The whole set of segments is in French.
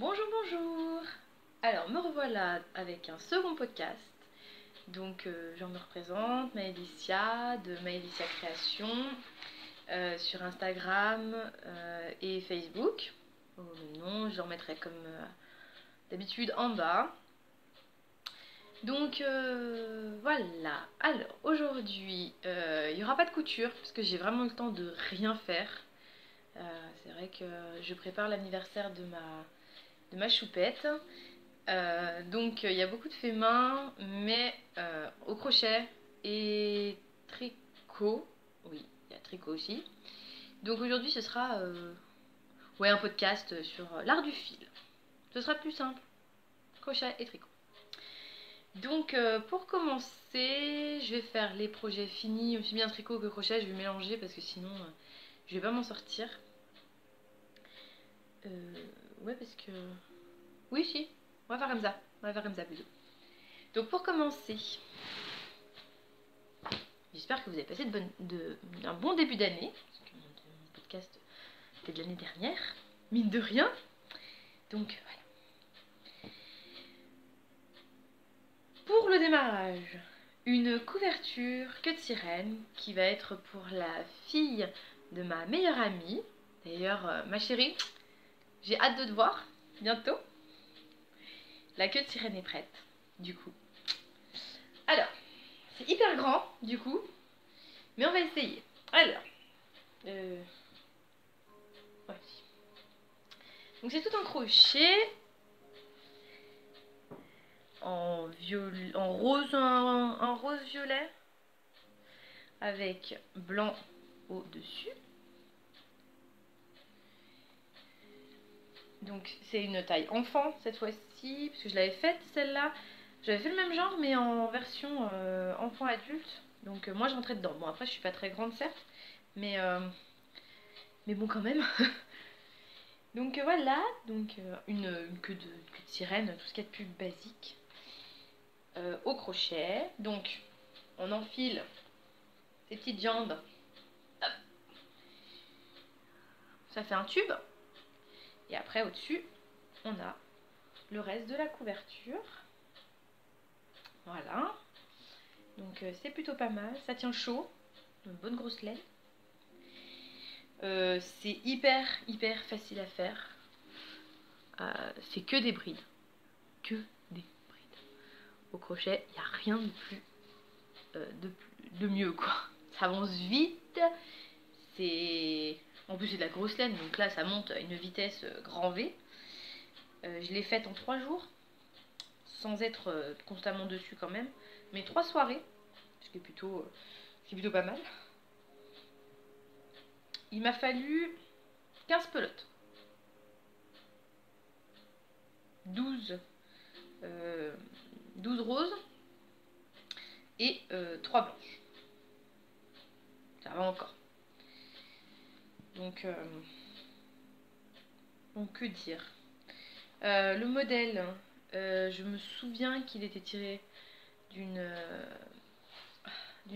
Bonjour, bonjour. Alors, me revoilà avec un second podcast. Donc, je me représente, Maëlicia, de Maëlicia Création, sur Instagram et Facebook. Le nom, je le remettrai comme d'habitude en bas. Donc, voilà. Alors, aujourd'hui, il n'y aura pas de couture, parce que j'ai vraiment le temps de rien faire. C'est vrai que je prépare l'anniversaire de ma choupette. Donc il y a beaucoup de faits main, mais au crochet et tricot. Oui, il y a tricot aussi. Donc aujourd'hui ce sera ouais, un podcast sur l'art du fil. Ce sera plus simple, crochet et tricot. Donc pour commencer, je vais faire les projets finis, aussi bien tricot que crochet, je vais mélanger parce que sinon je vais pas m'en sortir. Ouais, parce que... Oui, si, on va faire comme ça. On va faire comme ça plutôt. Donc pour commencer, j'espère que vous avez passé un bon début d'année. Parce que mon podcast était de l'année dernière, mine de rien. Donc voilà. Pour le démarrage, une couverture queue de sirène qui va être pour la fille de ma meilleure amie. D'ailleurs, ma chérie, j'ai hâte de te voir bientôt. La queue de sirène est prête, du coup. Alors, c'est hyper grand, du coup, mais on va essayer. Alors, voici. Donc c'est tout en crochet, en rose, un rose violet, avec blanc au-dessus. Donc c'est une taille enfant cette fois-ci, parce que je l'avais faite celle-là. J'avais fait le même genre, mais en version enfant-adulte. Donc moi je rentrais dedans. Bon, après je suis pas très grande certes, mais bon quand même. Donc voilà, donc une queue de sirène, tout ce qu'il y a de plus basique. Au crochet. Donc on enfile ces petites jambes. Hop. Ça fait un tube. Et après au-dessus, on a le reste de la couverture. Voilà. Donc c'est plutôt pas mal. Ça tient chaud. Une bonne grosse laine. C'est hyper facile à faire. C'est que des brides. Que des brides. Au crochet, il n'y a rien de mieux, quoi. Ça avance vite. En plus, c'est de la grosse laine, donc là, ça monte à une vitesse grand V. Je l'ai faite en 3 jours, sans être constamment dessus quand même, mais 3 soirées, ce qui est plutôt pas mal. Il m'a fallu 15 pelotes, 12 roses et 3 blanches. Ça va encore. Donc que dire. Le modèle, je me souviens qu'il était tiré d'une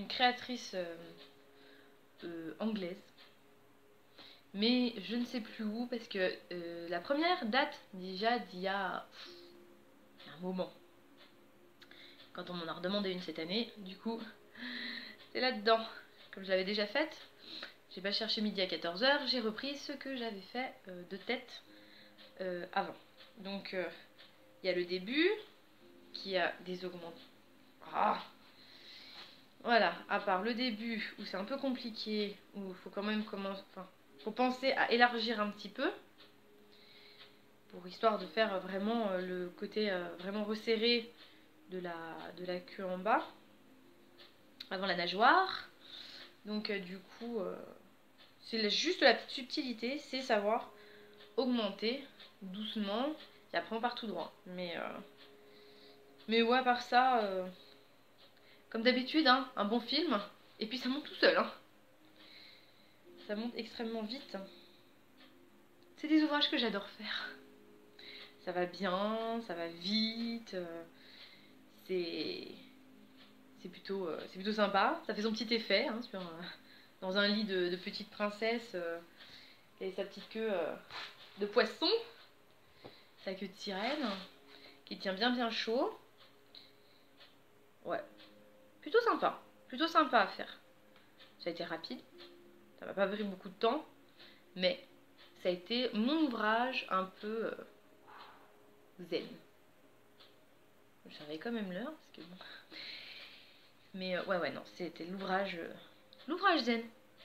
créatrice anglaise, mais je ne sais plus où, parce que la première date déjà d'il y a un moment, quand on m'en a redemandé une cette année. Du coup c'est là-dedans. Comme je l'avais déjà faite, j'ai pas cherché midi à 14h, j'ai repris ce que j'avais fait de tête avant. Donc il y a le début qui a des augmentations. Voilà, à part le début où c'est un peu compliqué, où il faut quand même commencer, enfin, faut penser à élargir un petit peu, pour histoire de faire vraiment le côté vraiment resserré de la queue en bas, avant la nageoire. Donc du coup, c'est juste la petite subtilité, c'est savoir augmenter doucement, et après on part tout droit. Mais ouais, à part ça, comme d'habitude, hein, un bon film, et puis ça monte tout seul. Hein. Ça monte extrêmement vite. C'est des ouvrages que j'adore faire. Ça va bien, ça va vite, c'est plutôt sympa. Ça fait son petit effet hein, dans un lit de petite princesse qui a sa petite queue de poisson. sa queue de sirène, qui tient bien chaud. Ouais, plutôt sympa à faire. Ça a été rapide, ça m'a pas pris beaucoup de temps, mais ça a été mon ouvrage un peu zen. Je savais quand même l'heure, parce que bon... Mais ouais, non, c'était l'ouvrage zen,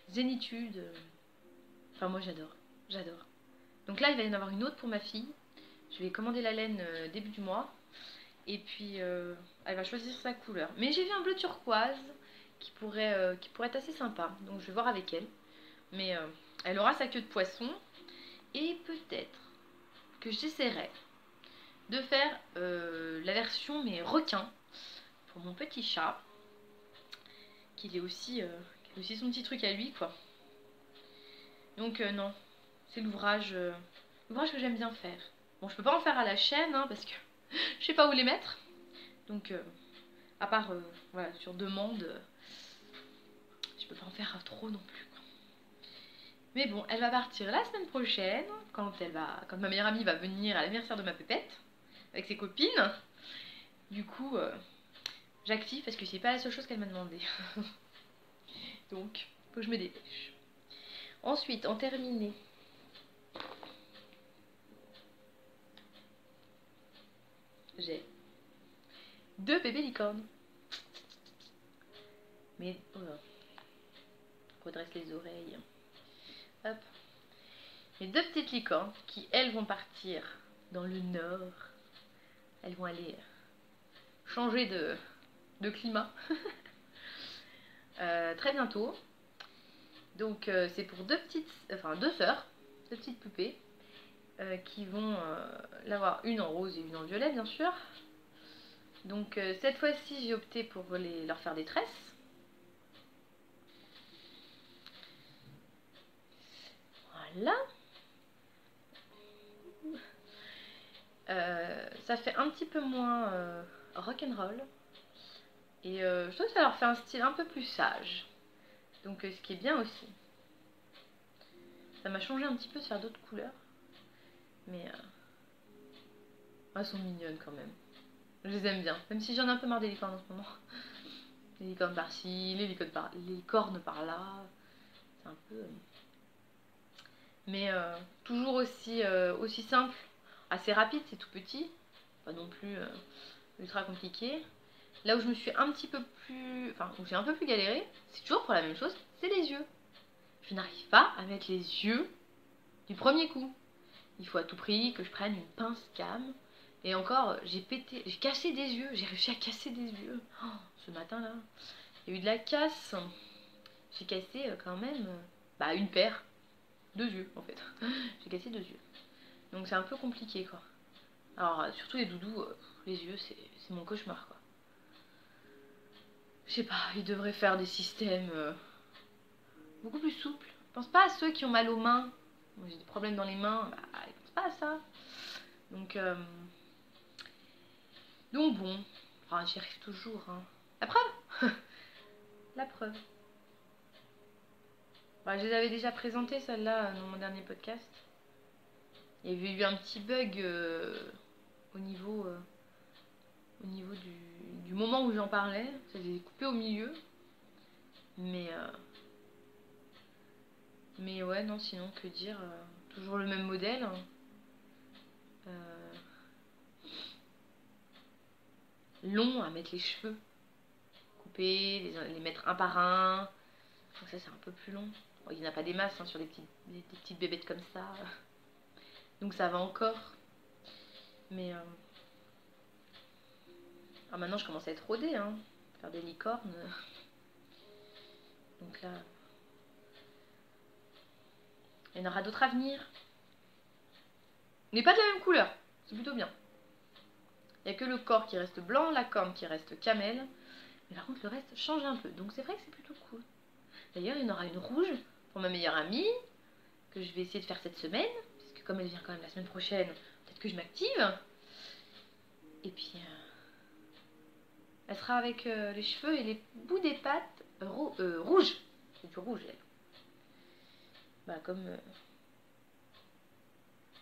zénitude. Enfin, moi j'adore. Donc là, il va y en avoir une autre pour ma fille. Je vais commander la laine début du mois. Et puis, elle va choisir sa couleur. Mais j'ai vu un bleu turquoise qui pourrait être assez sympa. Donc, je vais voir avec elle. Mais elle aura sa queue de poisson. Et peut-être que j'essaierai de faire la version mais requin pour mon petit chat. Qu'il ait aussi son petit truc à lui, quoi. Donc, non. C'est l'ouvrage que j'aime bien faire. Bon, je peux pas en faire à la chaîne, hein, parce que je sais pas où les mettre. Donc, à part voilà, sur demande, je peux pas en faire trop non plus, quoi. Mais bon, elle va partir la semaine prochaine, quand ma meilleure amie va venir à l'anniversaire de ma pépette, avec ses copines. Du coup, j'active parce que c'est pas la seule chose qu'elle m'a demandé. Donc, faut que je me dépêche. Ensuite, en terminé, j'ai 2 bébés licornes. Mais, oh là, redresse les oreilles. Hop. Mes 2 petites licornes qui, elles, vont partir dans le nord. Elles vont aller changer de climat très bientôt. Donc, c'est pour 2 sœurs, 2 petites poupées qui vont l'avoir une en rose et une en violet, bien sûr. Donc, cette fois-ci, j'ai opté pour leur faire des tresses. Voilà. Ça fait un petit peu moins rock'n'roll. Et je trouve que ça leur fait un style un peu plus sage. Donc ce qui est bien aussi. Ça m'a changé un petit peu de faire d'autres couleurs. Mais elles sont mignonnes quand même. Je les aime bien. Même si j'en ai un peu marre des licornes en ce moment. Les licornes par-ci, les licornes par-là. C'est un peu... Mais toujours aussi simple. Assez rapide, c'est tout petit. Pas non plus ultra compliqué. Là où je me suis un petit peu plus... Enfin, où j'ai un peu plus galéré, c'est toujours pour la même chose, c'est les yeux. Je n'arrive pas à mettre les yeux du premier coup. Il faut à tout prix que je prenne une pince cam. Et encore, j'ai cassé des yeux. J'ai réussi à casser des yeux. Oh, ce matin-là, il y a eu de la casse. J'ai cassé quand même une paire. 2 yeux, en fait. J'ai cassé 2 yeux. Donc c'est un peu compliqué, quoi. Alors, surtout les doudous, les yeux, c'est mon cauchemar, quoi. Je sais pas, ils devraient faire des systèmes beaucoup plus souples. Je pense pas à ceux qui ont mal aux mains. Moi, j'ai des problèmes dans les mains, ils pensent pas à ça. Donc bon, enfin, j'y arrive toujours, hein. La preuve. La preuve. Je les avais déjà présentées, celles-là, dans mon dernier podcast. Il y avait eu un petit bug au niveau du moment où j'en parlais. Ça s'est coupé au milieu. Mais ouais, non, sinon, que dire, toujours le même modèle. Long à mettre les cheveux. Couper, les mettre un par un. Donc ça, c'est un peu plus long. Bon, il n'y en a pas des masses sur des petites bébêtes comme ça. Donc ça va encore. Mais maintenant, je commence à être rodée, hein. Faire des licornes. Donc là, il y en aura d'autres à venir. Mais pas de la même couleur. C'est plutôt bien. Il n'y a que le corps qui reste blanc, la corne qui reste camel. Mais par contre, le reste change un peu. Donc c'est vrai que c'est plutôt cool. D'ailleurs, il y en aura une rouge pour ma meilleure amie, que je vais essayer de faire cette semaine. Puisque comme elle vient quand même la semaine prochaine, peut-être que je m'active. Et puis, elle sera avec les cheveux et les bouts des pattes rouges. C'est du rouge, elle.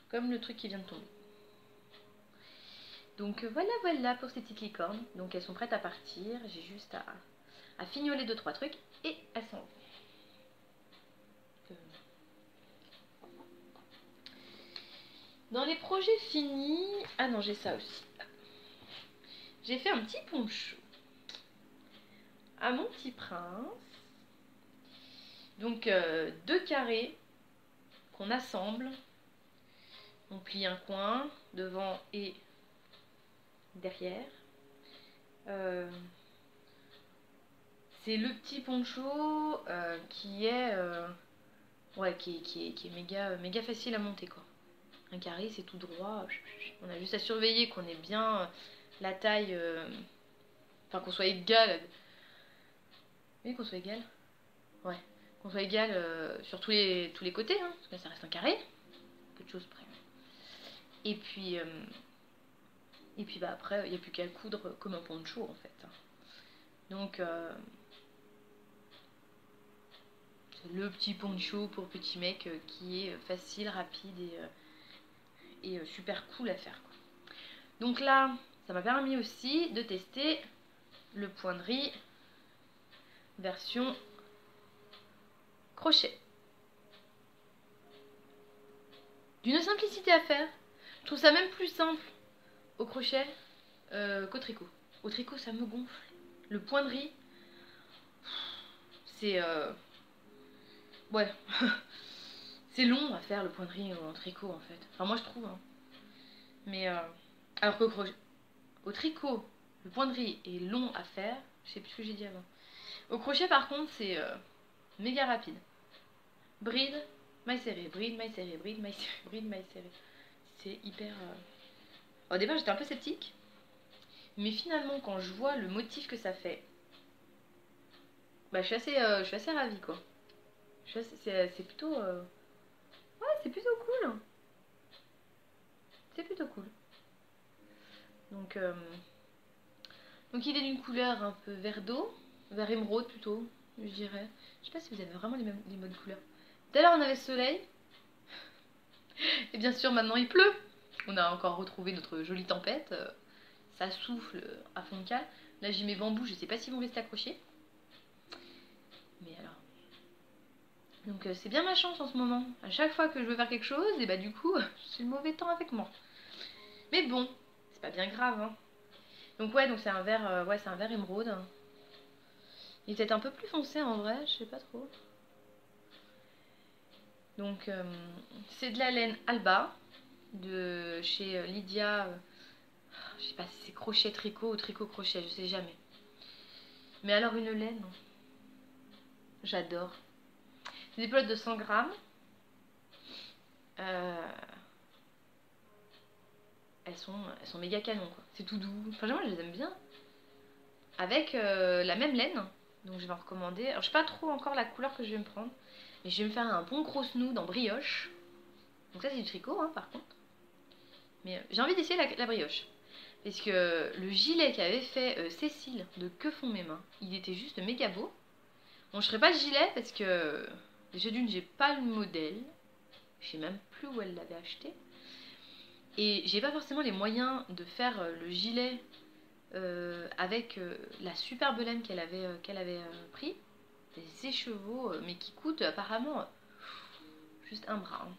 Comme le truc qui vient de tomber. Donc voilà pour ces petites licornes. Donc elles sont prêtes à partir. J'ai juste à fignoler 2-3 trucs et elles s'en vont. Dans les projets finis... Ah non, j'ai ça aussi. J'ai fait un petit poncho à mon petit prince. Donc 2 carrés qu'on assemble. On plie un coin devant et derrière. C'est le petit poncho qui est méga facile à monter quoi. Un carré c'est tout droit. On a juste à surveiller qu'on ait bien la taille, enfin qu'on soit égal. Oui, qu'on soit égal. Ouais, qu'on soit égal sur tous les côtés, hein, parce que ça reste un carré. Peu de choses près. Et puis bah après, il n'y a plus qu'à coudre comme un poncho en fait. Donc, c'est le petit poncho pour petit mec qui est facile, rapide et super cool à faire, quoi. Donc là, ça m'a permis aussi de tester le point de riz version crochet. D'une simplicité à faire. Je trouve ça même plus simple au crochet qu'au tricot. Au tricot, ça me gonfle. Le point de riz, c'est... ouais. C'est long à faire le point de riz en tricot en fait. Enfin moi je trouve. Hein. Mais alors qu'au tricot, le point de riz est long à faire. Je sais plus ce que j'ai dit avant. Au crochet par contre c'est méga rapide. Bride, maille serrée, bride, maille serrée, bride, maille serrée, bride, maille serrée. C'est hyper... Au départ j'étais un peu sceptique. Mais finalement quand je vois le motif que ça fait, bah je suis assez ravie quoi. C'est plutôt... Ouais, c'est plutôt cool. C'est plutôt cool. Donc il est d'une couleur un peu vert d'eau, vert émeraude plutôt, je dirais. Je sais pas si vous avez vraiment les bonnes couleurs. Tout à l'heure on avait le soleil. Et bien sûr maintenant il pleut. On a encore retrouvé notre jolie tempête. Ça souffle à fond de cale. Là j'ai mes bambous, je sais pas s'ils vont rester accrochés. Mais alors... Donc c'est bien ma chance en ce moment. À chaque fois que je veux faire quelque chose, et bah du coup, j'ai le mauvais temps avec moi. Mais bon, c'est pas bien grave. Hein. Donc ouais, donc c'est un vert, c'est un vert émeraude. Il est peut-être un peu plus foncé en vrai, je sais pas trop. Donc c'est de la laine Alba de chez Lydia. Je sais pas si c'est crochet tricot ou tricot crochet, je sais jamais. Mais alors une laine, j'adore. C'est des pelotes de 100 grammes. Elles sont méga canon quoi. C'est tout doux. Enfin moi je les aime bien. Avec la même laine. Donc je vais en recommander. Alors je sais pas trop encore la couleur que je vais me prendre. Mais je vais me faire un bon gros snood en brioche. Donc ça c'est du tricot hein, par contre. Mais j'ai envie d'essayer la brioche. Parce que le gilet qu'avait fait Cécile de Que font mes mains, il était juste méga beau. Bon je ferai pas le gilet parce que déjà d'une j'ai pas le modèle. Je sais même plus où elle l'avait acheté. Et j'ai pas forcément les moyens de faire le gilet avec la superbe laine qu'elle avait pris. Des écheveaux, mais qui coûtent apparemment juste un bras. Hein.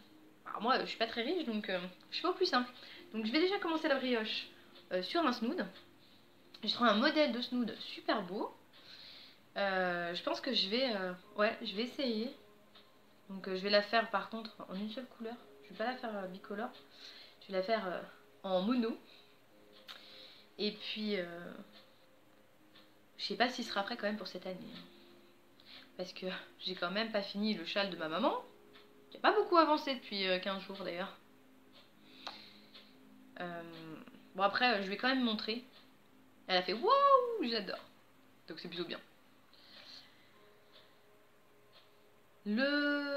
Alors moi, je suis pas très riche, donc je fais au plus simple. Donc je vais déjà commencer la brioche sur un snood. J'ai trouvé un modèle de snood super beau. Je pense que je vais essayer. Donc je vais la faire par contre en une seule couleur. Je vais pas la faire bicolore. Je vais la faire en mono. Et puis, je sais pas s'il sera prêt quand même pour cette année. Hein. Parce que j'ai quand même pas fini le châle de ma maman. Qui a pas beaucoup avancé depuis 15 jours d'ailleurs. Bon après, je vais quand même montrer. Elle a fait waouh, j'adore. Donc c'est plutôt bien.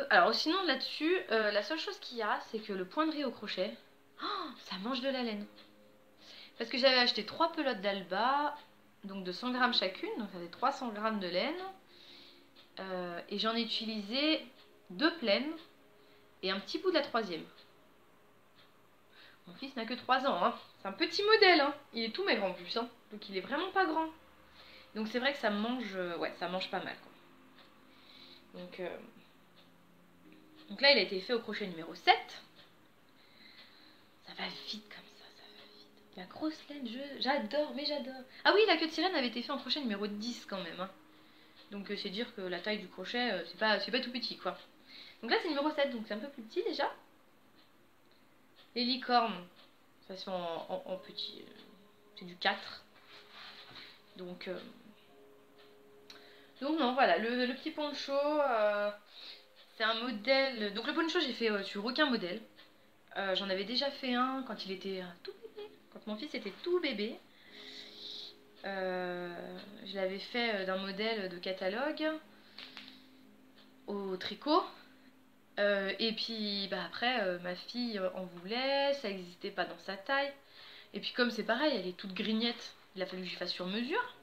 Alors sinon là-dessus, la seule chose qu'il y a, c'est que le point de riz au crochet, ça mange de la laine. Parce que j'avais acheté 3 pelotes d'Alba, donc de 100 grammes chacune, donc ça fait 300 grammes de laine. Et j'en ai utilisé 2 pleines et un petit bout de la 3e. Mon fils n'a que 3 ans, hein. C'est un petit modèle, hein. Il est tout maigre en plus, hein. Donc il est vraiment pas grand. Donc c'est vrai que ça mange, ouais, ça mange pas mal, quoi. Donc là, il a été fait au crochet numéro 7. Ça va vite comme ça va vite. La grosse laine, j'adore, mais j'adore. Ah oui, la queue de sirène avait été fait en crochet numéro 10 quand même, hein. Donc c'est dire que la taille du crochet, c'est pas tout petit, quoi. Donc là, c'est numéro 7, donc c'est un peu plus petit déjà. Les licornes, ça se fait en petit. C'est du 4. Donc non, voilà, le petit poncho, c'est un modèle. Donc le poncho, j'ai fait sur aucun modèle. J'en avais déjà fait un quand il était tout bébé. Quand mon fils était tout bébé. Je l'avais fait d'un modèle de catalogue au tricot. Et puis bah après, ma fille en voulait, ça n'existait pas dans sa taille. Et puis comme c'est pareil, elle est toute grignette, il a fallu que je fasse sur mesure.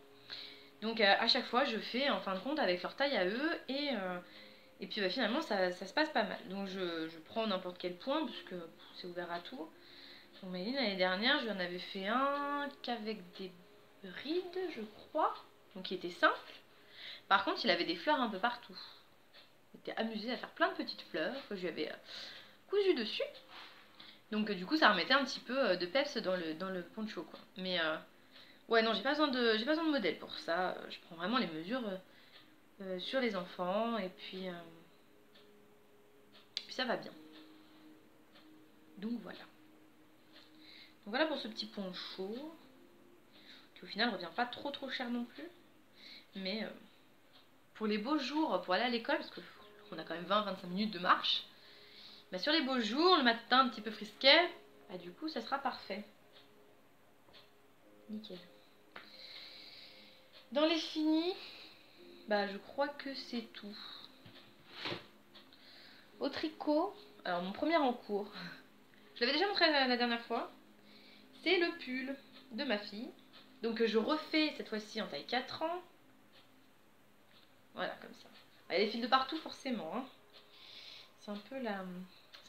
Donc à chaque fois, je fais en fin de compte avec leur taille à eux. Et puis bah, finalement, ça se passe pas mal. Donc je prends n'importe quel point, puisque c'est ouvert à tout. Donc Méline, l'année dernière, je lui en avais fait un qu'avec des brides, je crois. Donc qui était simple. Par contre, il avait des fleurs un peu partout. Il était amusé à faire plein de petites fleurs que je lui avais cousues dessus. Donc du coup, ça remettait un petit peu de peps dans le poncho, quoi. Mais ouais, non, j'ai pas besoin de modèle pour ça. Je prends vraiment les mesures sur les enfants et puis ça va bien. Donc voilà. Donc voilà pour ce petit poncho qui au final revient pas trop cher non plus. Mais pour les beaux jours, pour aller à l'école, parce qu'on a quand même 20-25 minutes de marche, bah sur les beaux jours, le matin un petit peu frisquet, bah du coup ça sera parfait. Nickel. Dans les finis, bah je crois que c'est tout. Au tricot, alors mon premier en cours, je l'avais déjà montré la dernière fois, c'est le pull de ma fille. Donc je refais cette fois-ci en taille 4 ans. Voilà, comme ça. Elle a des fils de partout forcément, hein. C'est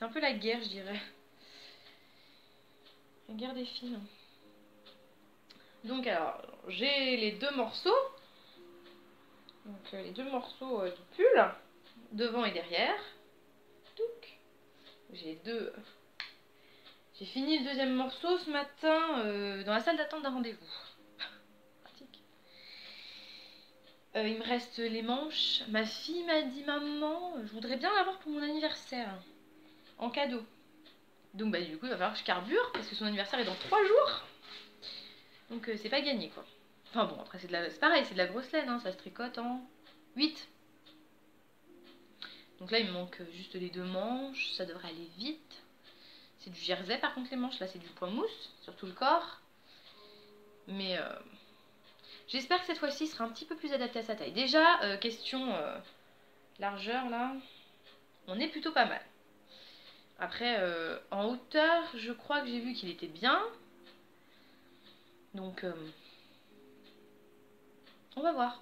un peu la guerre, je dirais. La guerre des fils. Donc alors, j'ai les deux morceaux. Donc les deux morceaux du pull, devant et derrière. J'ai deux. J'ai fini le deuxième morceau ce matin dans la salle d'attente d'un rendez-vous. Pratique. Il me reste les manches. Ma fille m'a dit: maman, je voudrais bien l'avoir pour mon anniversaire. En cadeau. Donc bah du coup il va falloir que je carbure parce que son anniversaire est dans 3 jours. Donc c'est pas gagné, quoi. Enfin bon, après c'est pareil, c'est de la grosse laine, hein, ça se tricote en 8. Donc là il me manque juste les deux manches, ça devrait aller vite. C'est du jersey par contre les manches, là c'est du point mousse sur tout le corps. Mais j'espère que cette fois-ci il sera un petit peu plus adapté à sa taille. Déjà, question largeur là, on est plutôt pas mal. Après, en hauteur, je crois que j'ai vu qu'il était bien. Donc, on va voir.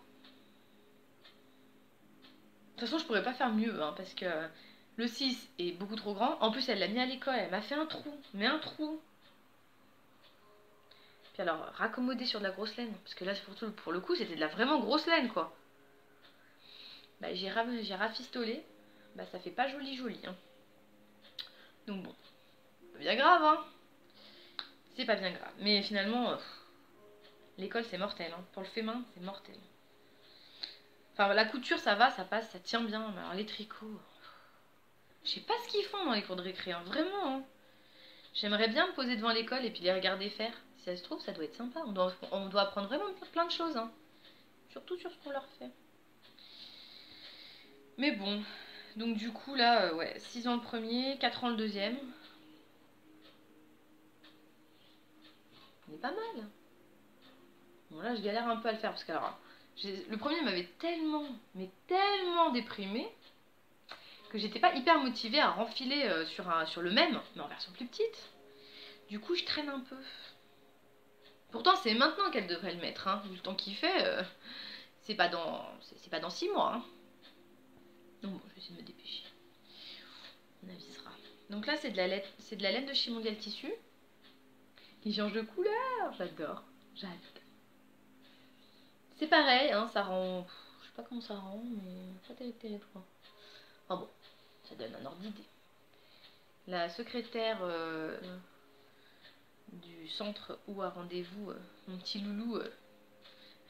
De toute façon, je pourrais pas faire mieux, hein, parce que le 6 est beaucoup trop grand. En plus, elle l'a mis à l'école, elle m'a fait un trou. Mais un trou. Puis alors, raccommoder sur de la grosse laine. Parce que là, pour le coup, c'était de la vraiment grosse laine, quoi. Bah, j'ai rafistolé. Bah, ça fait pas joli, hein. Donc bon. Pas bien grave, hein. C'est pas bien grave. Mais finalement, l'école, c'est mortel, hein. Pour le fait main, c'est mortel. Enfin, la couture, ça va, ça passe, ça tient bien. Mais alors, les tricots... Je sais pas ce qu'ils font dans les cours de récré, hein, vraiment. Hein. J'aimerais bien me poser devant l'école et puis les regarder faire. Si ça se trouve, ça doit être sympa. On doit apprendre vraiment plein de choses. Hein. Surtout sur ce qu'on leur fait. Mais bon. Donc du coup, là, ouais, 6 ans le premier, 4 ans le deuxième. On est pas mal. Bon, là, je galère un peu à le faire parce que alors, le premier m'avait tellement, mais tellement déprimé que j'étais pas hyper motivée à renfiler sur le même, mais en version plus petite. Du coup, je traîne un peu. Pourtant, c'est maintenant qu'elle devrait le mettre, hein. Vu le temps qu'il fait, c'est pas dans 6 mois. Hein. Donc bon, je vais essayer de me dépêcher. On avisera. Donc là, c'est de la laine de chez Mondial Tissu. Il change de couleur. J'adore. J'adore. C'est pareil, hein, ça rend... Je sais pas comment ça rend, mais pas terrible quoi. Enfin bon, ça donne un ordre d'idée. La secrétaire du centre où a rendez-vous mon petit loulou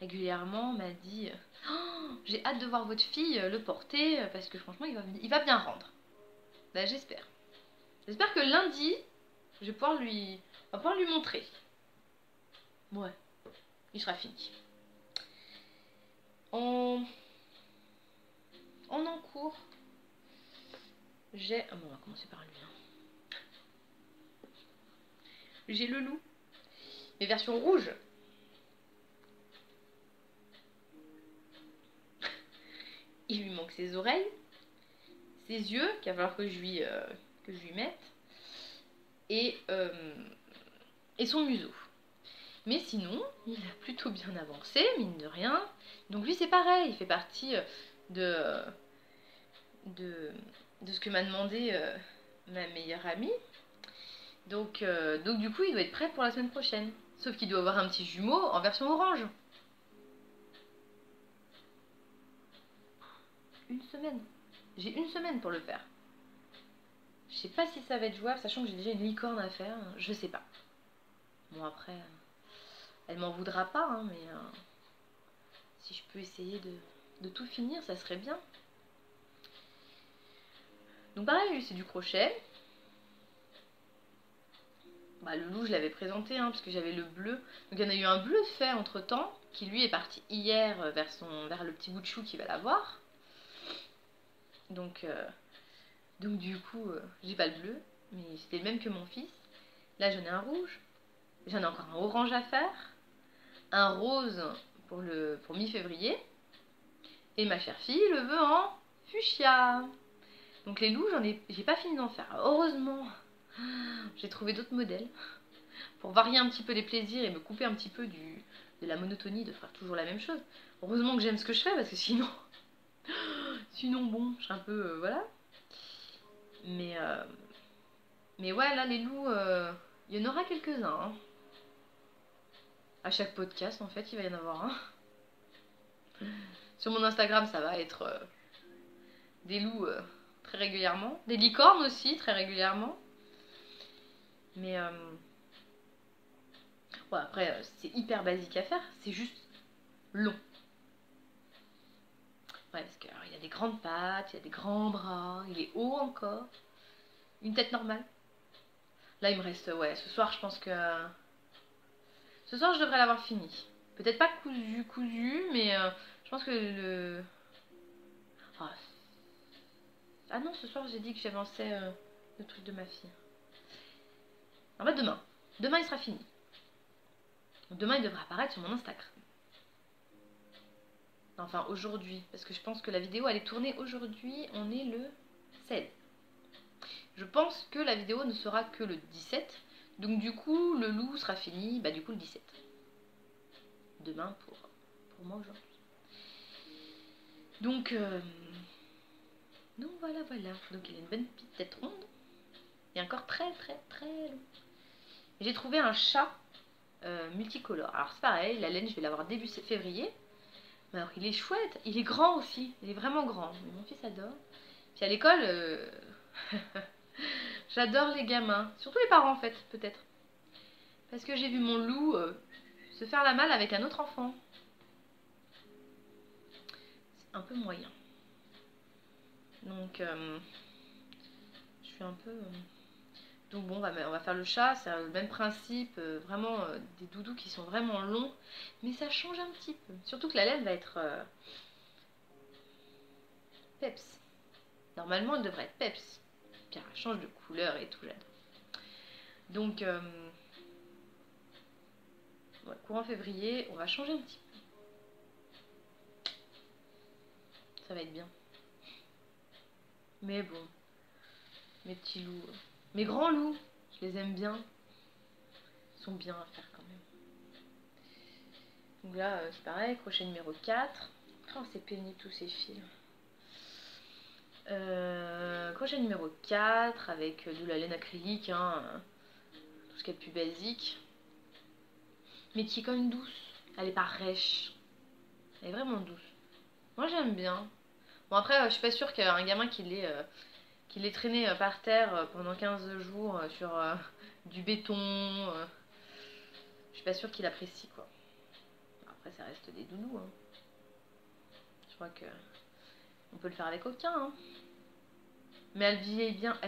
régulièrement m'a dit oh, j'ai hâte de voir votre fille le porter parce que franchement il va bien rendre. Bah, j'espère. J'espère que lundi je vais pouvoir on va pouvoir lui montrer. Ouais, il sera fini. En cours, j'ai... Ah bon, on va commencer par lui. Hein. J'ai le loup, mais version rouge. Il lui manque ses oreilles, ses yeux, qu'il va falloir que je lui mette, et son museau. Mais sinon, il a plutôt bien avancé, mine de rien. Donc lui, c'est pareil, il fait partie de ce que m'a demandé ma meilleure amie. Donc du coup, il doit être prêt pour la semaine prochaine. Sauf qu'il doit avoir un petit jumeau en version orange. Une semaine. J'ai une semaine pour le faire. Je sais pas si ça va être jouable, sachant que j'ai déjà une licorne à faire. Je sais pas. Bon, après, elle m'en voudra pas, hein, mais si je peux essayer de tout finir, ça serait bien. Donc pareil, lui, c'est du crochet. Bah, le loup, je l'avais présenté, hein, parce que j'avais le bleu. Donc il y en a eu un bleu de fait entre-temps, qui lui est parti hier vers le petit bout de chou qui va l'avoir. Donc du coup, j'ai pas le bleu, mais c'était le même que mon fils. Là, j'en ai un rouge. J'en ai encore un orange à faire. Un rose pour mi-février. Et ma chère fille le veut en fuchsia. Donc les loups, j'ai pas fini d'en faire. Heureusement, j'ai trouvé d'autres modèles pour varier un petit peu les plaisirs et me couper un petit peu de la monotonie de faire toujours la même chose. Heureusement que j'aime ce que je fais parce que sinon bon, je serais un peu voilà. Mais ouais, là les loups, il y en aura quelques-uns. Hein. À chaque podcast, en fait, il va y en avoir un. Sur mon Instagram, ça va être des loups très régulièrement. Des licornes aussi, très régulièrement. Mais ouais, après, c'est hyper basique à faire. C'est juste long. Ouais, parce qu'il a des grandes pattes, il a des grands bras, il est haut encore. Une tête normale. Là, il me reste... Ouais, ce soir, je pense que... Ce soir, je devrais l'avoir fini. Peut-être pas cousu, mais je pense que le... Ah non, ce soir, j'ai dit que j'avançais le truc de ma fille. En fait, demain. Demain, il sera fini. Demain, il devra apparaître sur mon Instagram. Enfin, aujourd'hui. Parce que je pense que la vidéo, elle est tournée aujourd'hui. On est le 16. Je pense que la vidéo ne sera que le 17. Donc, du coup, le loup sera fini. Bah, du coup, le 17. Demain pour moi aujourd'hui. Donc voilà. Donc, il a une bonne petite tête ronde. Et encore très long. J'ai trouvé un chat multicolore. Alors c'est pareil, la laine je vais l'avoir début février. Mais alors il est chouette, il est grand aussi, il est vraiment grand. Mon fils adore. Puis à l'école, j'adore les gamins, surtout les parents en fait, peut-être. Parce que j'ai vu mon loup se faire la malle avec un autre enfant. C'est un peu moyen. Donc je suis un peu... Donc bon, on va faire le chat, c'est le même principe, vraiment des doudous qui sont vraiment longs, mais ça change un petit peu. Surtout que la laine va être peps. Normalement, elle devrait être peps, car elle change de couleur et tout, j'adore. Donc, ouais, courant février, on va changer un petit peu. Ça va être bien. Mais bon, mes petits loups, mes grands loups, je les aime bien. Ils sont bien à faire quand même. Donc là, c'est pareil, crochet numéro 4. Oh, c'est pénible tous ces fils. Crochet numéro 4 avec de la laine acrylique, hein, tout ce qui est plus basique. mais qui est quand même douce. Elle est pas rêche. Elle est vraiment douce. Moi j'aime bien. Bon après je suis pas sûre qu'un gamin qui l'ait traîné par terre pendant 15 jours sur du béton, je suis pas sûre qu'il apprécie quoi. Après ça reste des doudous. Hein. Je crois que on peut le faire avec aucun. Hein. Mais elle vieillit bien,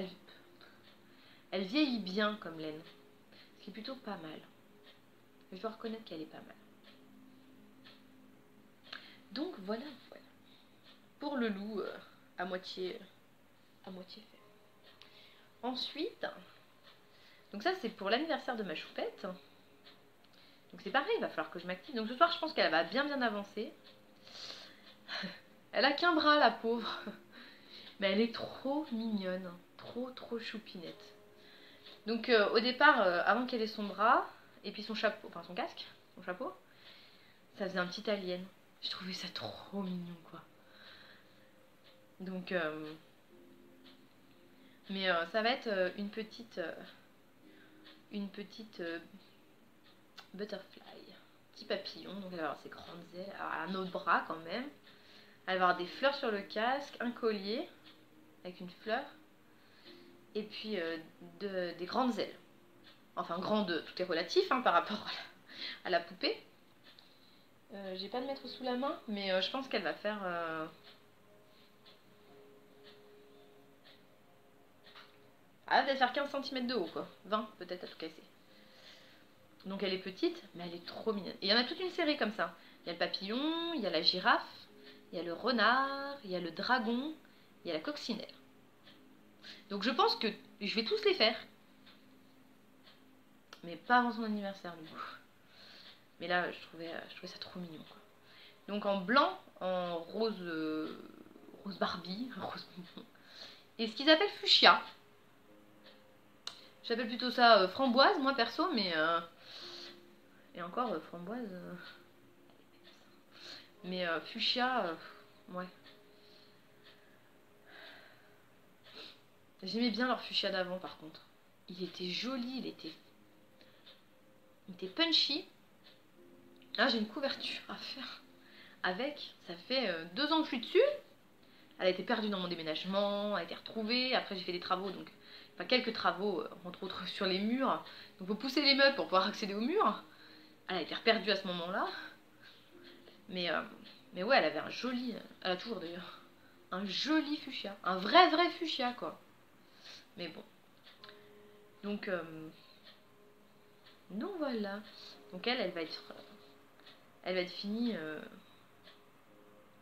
elle vieillit bien comme laine. Ce qui est plutôt pas mal. Je dois reconnaître qu'elle est pas mal. Donc voilà, voilà. Pour le loup à moitié fait. Ensuite, donc ça c'est pour l'anniversaire de ma choupette. Donc c'est pareil, il va falloir que je m'active. Donc ce soir je pense qu'elle va bien avancer. Elle a qu'un bras la pauvre. Mais elle est trop mignonne. Trop choupinette. Donc au départ, avant qu'elle ait son bras, et puis son chapeau, enfin son casque, son chapeau, ça faisait un petit alien. J'ai trouvé ça trop mignon quoi. Donc mais ça va être une petite butterfly, petit papillon. Donc elle va avoir ses grandes ailes, un autre bras quand même. Elle va avoir des fleurs sur le casque, un collier avec une fleur, et puis des grandes ailes. Enfin grande, tout est relatif hein, par rapport à la poupée. J'ai pas de mettre sous la main, mais je pense qu'elle va faire elle va peut-être faire 15 cm de haut quoi, 20 peut-être à tout casser. Donc elle est petite, mais elle est trop mignonne. Et il y en a toute une série comme ça. Il y a le papillon, il y a la girafe, il y a le renard, il y a le dragon, il y a la coccinelle. Donc je pense que je vais tous les faire. Mais pas avant son anniversaire du coup. Mais là je trouvais ça trop mignon quoi. Donc en blanc, en rose, rose Barbie, rose bonbon. Et ce qu'ils appellent fuchsia. J'appelle plutôt ça framboise moi perso, mais et encore framboise. Mais fuchsia, ouais. J'aimais bien leur fuchsia d'avant par contre. Il était joli, il était punchy. Là j'ai une couverture à faire avec. Ça fait 2 ans que je suis dessus. Elle a été perdue dans mon déménagement, elle a été retrouvée. Après j'ai fait des travaux, donc enfin quelques travaux, entre autres sur les murs. Donc faut pousser les meubles pour pouvoir accéder aux murs. Elle a été perdue à ce moment-là. Mais ouais, elle avait un joli, elle a toujours d'ailleurs, un joli fuchsia, un vrai fuchsia quoi. Mais bon. Donc voilà. Donc elle va être finie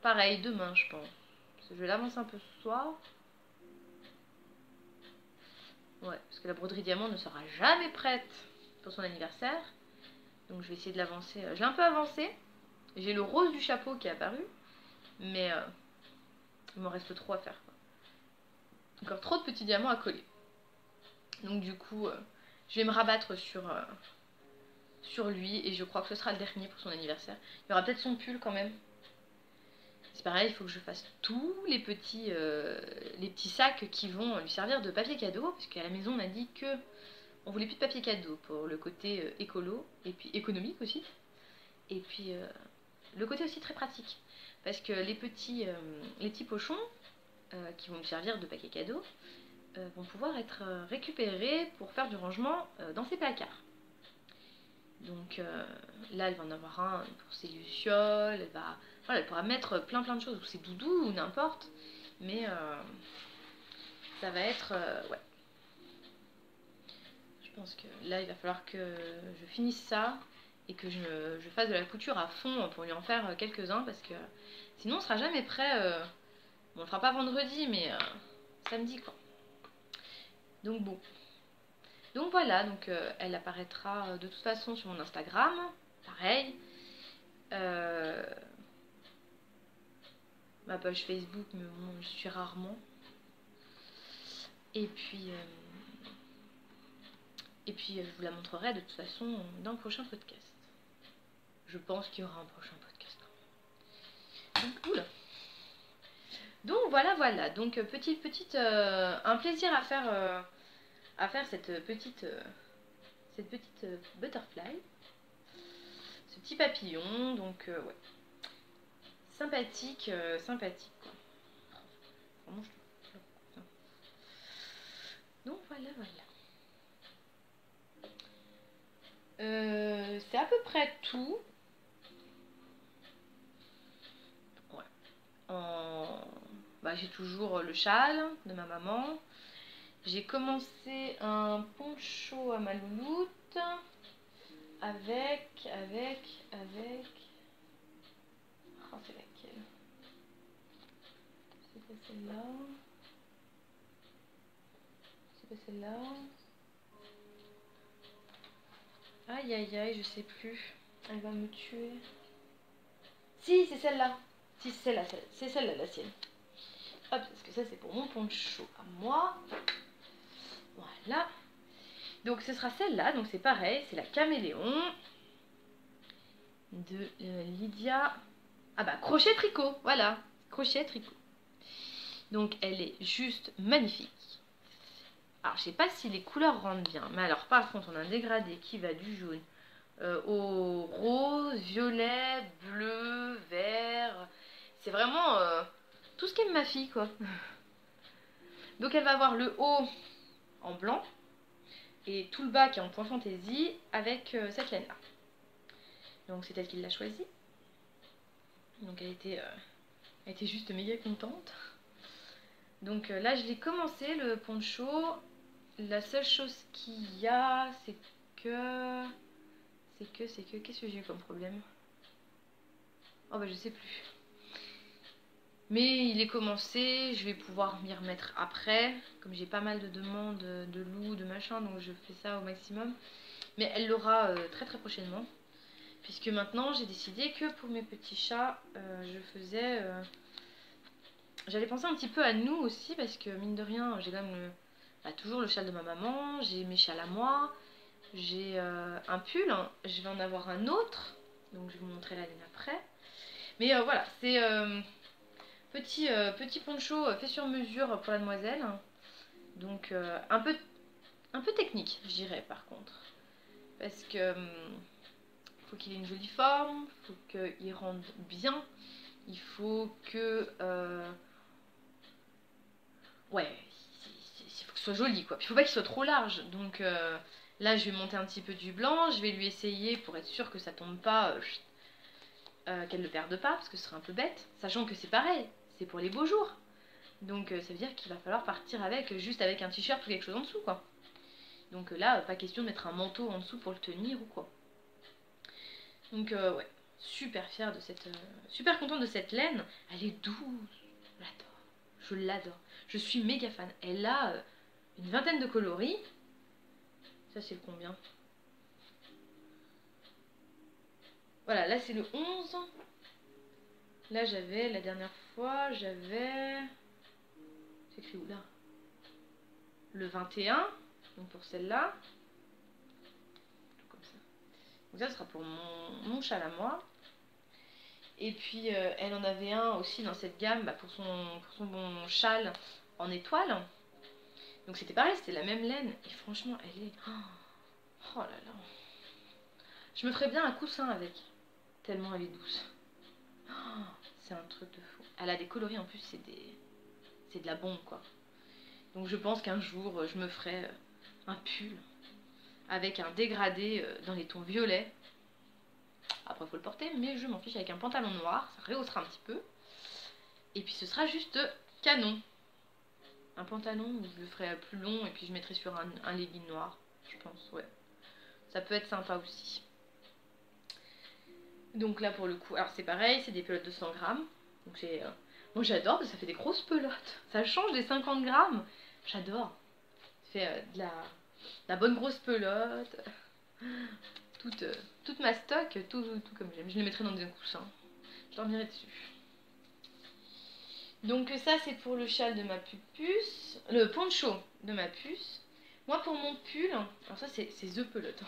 pareil demain je pense. Parce que je vais l'avancer un peu ce soir. Ouais, parce que la broderie diamant ne sera jamais prête pour son anniversaire. Donc je vais essayer de l'avancer. Je l'ai un peu avancé. J'ai le rose du chapeau qui est apparu. Mais il m'en reste trop à faire. Quoi. Encore trop de petits diamants à coller. Donc du coup, je vais me rabattre sur lui. Et je crois que ce sera le dernier pour son anniversaire. Il y aura peut-être son pull quand même. C'est pareil, il faut que je fasse tous les petits sacs qui vont lui servir de papier cadeau. Parce qu'à la maison, on a dit que on voulait plus de papier cadeau pour le côté écolo et puis économique aussi. Et puis le côté aussi très pratique. Parce que les petits pochons qui vont me servir de papier cadeau vont pouvoir être récupérés pour faire du rangement dans ses placards. Donc là, elle va en avoir un pour ses lucioles, elle pourra mettre plein de choses, ou ses doudous, ou n'importe. Mais ça va être... ouais. Je pense que là, il va falloir que je finisse ça et que je fasse de la couture à fond pour lui en faire quelques-uns, parce que sinon, on sera jamais prêt. Bon, on le fera pas vendredi, mais samedi, quoi. Donc bon. Donc voilà, donc elle apparaîtra de toute façon sur mon Instagram, pareil. Ma page Facebook, mais bon, je suis rarement. Et puis je vous la montrerai de toute façon dans le prochain podcast. Je pense qu'il y aura un prochain podcast. Donc, oula. Donc voilà. Donc un plaisir à faire cette petite butterfly. ce petit papillon. Donc ouais, sympathique, sympathique quoi. Vraiment, donc voilà, voilà. C'est à peu près tout. Ouais. Bah, j'ai toujours le châle de ma maman. J'ai commencé un poncho à ma louloute avec... Oh, c'est laquelle? C'est pas celle-là. C'est pas celle-là. Aïe aïe aïe, je sais plus. Elle va me tuer. Si, c'est celle-là. Si, c'est celle-là, c'est celle-là la sienne. Hop, parce que ça c'est pour mon poncho à moi. Voilà. Donc ce sera celle-là, donc c'est pareil, c'est la caméléon de Lydia. Ah bah crochet tricot, voilà, crochet tricot. Donc elle est juste magnifique. Alors je sais pas si les couleurs rendent bien, mais alors par contre on a un dégradé qui va du jaune au rose, violet, bleu, vert. C'est vraiment tout ce qu'aime ma fille quoi. Donc elle va avoir le haut en blanc et tout le bas qui est en point fantaisie avec cette laine là. Donc c'est elle qui l'a choisi. Donc elle était juste méga contente. Donc là je l'ai commencé le poncho. La seule chose qu'il y a c'est que... Qu'est-ce que j'ai eu comme problème? Oh bah je sais plus. Mais il est commencé, je vais pouvoir m'y remettre après. Comme j'ai pas mal de demandes de loups, de machin, donc je fais ça au maximum. Mais elle l'aura très très prochainement. Puisque maintenant j'ai décidé que pour mes petits chats, je faisais... J'allais penser un petit peu à nous aussi, parce que mine de rien, j'ai quand même toujours le châle de ma maman, j'ai mes châles à moi, j'ai un pull, hein. Je vais en avoir un autre, donc je vais vous montrer la ligne après. Mais voilà, c'est petit poncho fait sur mesure pour la demoiselle. Donc un peu technique, je dirais par contre. Parce que faut qu'il ait une jolie forme, faut qu'il rende bien, il faut que... ouais, il faut que ce soit joli quoi. Puis il faut pas qu'il soit trop large. Donc là je vais monter un petit peu du blanc, je vais lui essayer pour être sûr que ça tombe pas, qu'elle ne le perde pas, parce que ce serait un peu bête. Sachant que c'est pareil, c'est pour les beaux jours. Donc ça veut dire qu'il va falloir partir avec, juste avec un t-shirt ou quelque chose en dessous quoi. Donc là, pas question de mettre un manteau en dessous pour le tenir ou quoi. Donc ouais, super fière de cette... super contente de cette laine. Elle est douce, je l'adore. Je l'adore. Je suis méga fan. Elle a une vingtaine de coloris. Ça c'est le combien? Voilà, là c'est le 11. Là j'avais, la dernière fois, j'avais... C'est écrit où là? Le 21. Donc pour celle-là. Comme ça. Donc ça sera pour mon châle à moi. Et puis elle en avait un aussi dans cette gamme pour son bon châle en étoile. Donc c'était pareil, c'était la même laine. Et franchement, elle est... Oh là là. Je me ferais bien un coussin avec. Tellement elle est douce. Oh, c'est un truc de fou. Elle a des coloris en plus, c'est de la bombe quoi. Donc je pense qu'un jour, je me ferai un pull avec un dégradé dans les tons violets. Après, il faut le porter, mais je m'en fiche avec un pantalon noir. Ça rehaussera un petit peu. Et puis ce sera juste canon. Un pantalon où je le ferai plus long et puis je mettrai sur un legging noir, je pense, ouais. Ça peut être sympa aussi. Donc là pour le coup, alors c'est pareil, c'est des pelotes de 100 grammes. Donc c'est... moi j'adore parce que ça fait des grosses pelotes. Ça change des 50 grammes. J'adore. Ça fait de la bonne grosse pelote. Toute ma stock, tout comme j'aime. Je les mettrai dans des coussins. Je dormirai dessus. Donc ça c'est pour le châle de ma puce, le poncho de ma puce. Moi pour mon pull, alors ça c'est The Pelote.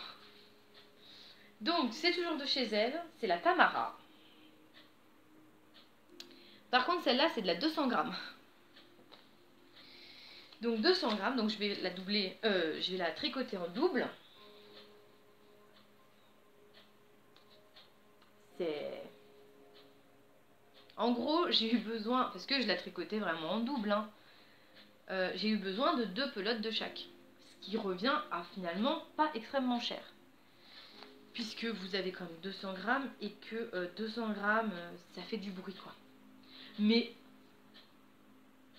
Donc c'est toujours de chez elle, c'est la Tamara. Par contre celle-là c'est de la 200 grammes. Donc 200 grammes, donc je vais la doubler, je vais la tricoter en double. En gros, j'ai eu besoin, parce que je l'ai tricoté vraiment en double, hein, j'ai eu besoin de 2 pelotes de chaque. Ce qui revient à finalement pas extrêmement cher. Puisque vous avez quand même 200 grammes et que 200 grammes, ça fait du bruit quoi. Mais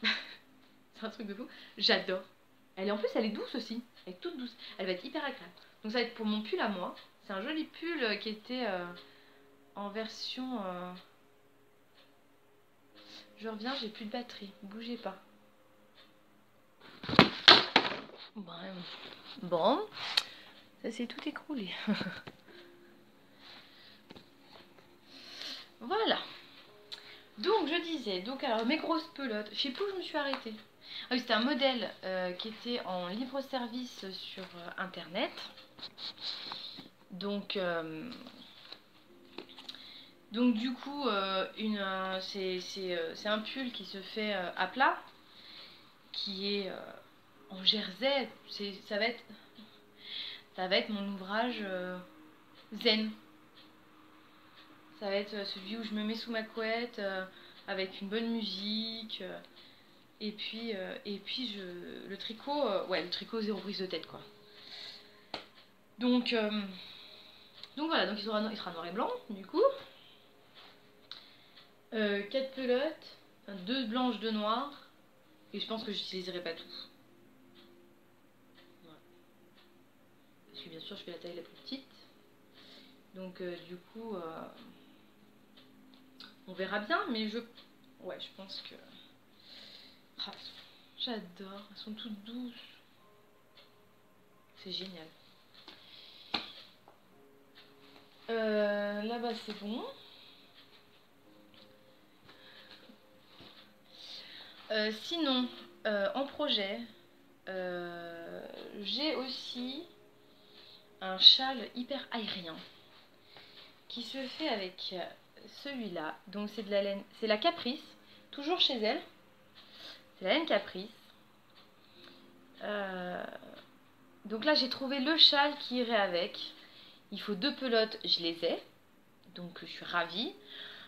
c'est un truc de fou, j'adore. En plus, elle est douce aussi, elle est toute douce. Elle va être hyper agréable. Donc ça va être pour mon pull à moi. C'est un joli pull qui était en version... Je reviens, j'ai plus de batterie, bougez pas. Bon, ça s'est tout écroulé. Voilà. Donc je disais, donc alors mes grosses pelotes, je sais plus où je me suis arrêtée. Ah oui, c'était un modèle qui était en libre service sur internet. Donc du coup, c'est un pull qui se fait à plat, qui est en jersey. Ça va être mon ouvrage zen. Ça va être celui où je me mets sous ma couette avec une bonne musique. Et puis le tricot, ouais, le tricot zéro prise de tête quoi. Donc voilà, donc il sera noir et blanc du coup. 4 pelotes, enfin 2 blanches, 2 noires. Et je pense que j'utiliserai pas tout. Voilà. Parce que bien sûr je fais la taille la plus petite. Donc du coup on verra bien, mais je pense que... Ah, j'adore, elles sont toutes douces. C'est génial. Là-bas c'est bon. Sinon, en projet, j'ai aussi un châle hyper aérien qui se fait avec celui-là. Donc c'est de la laine, c'est la Caprice, toujours chez elle. C'est la laine Caprice. Donc là j'ai trouvé le châle qui irait avec. Il faut 2 pelotes, je les ai. Donc je suis ravie.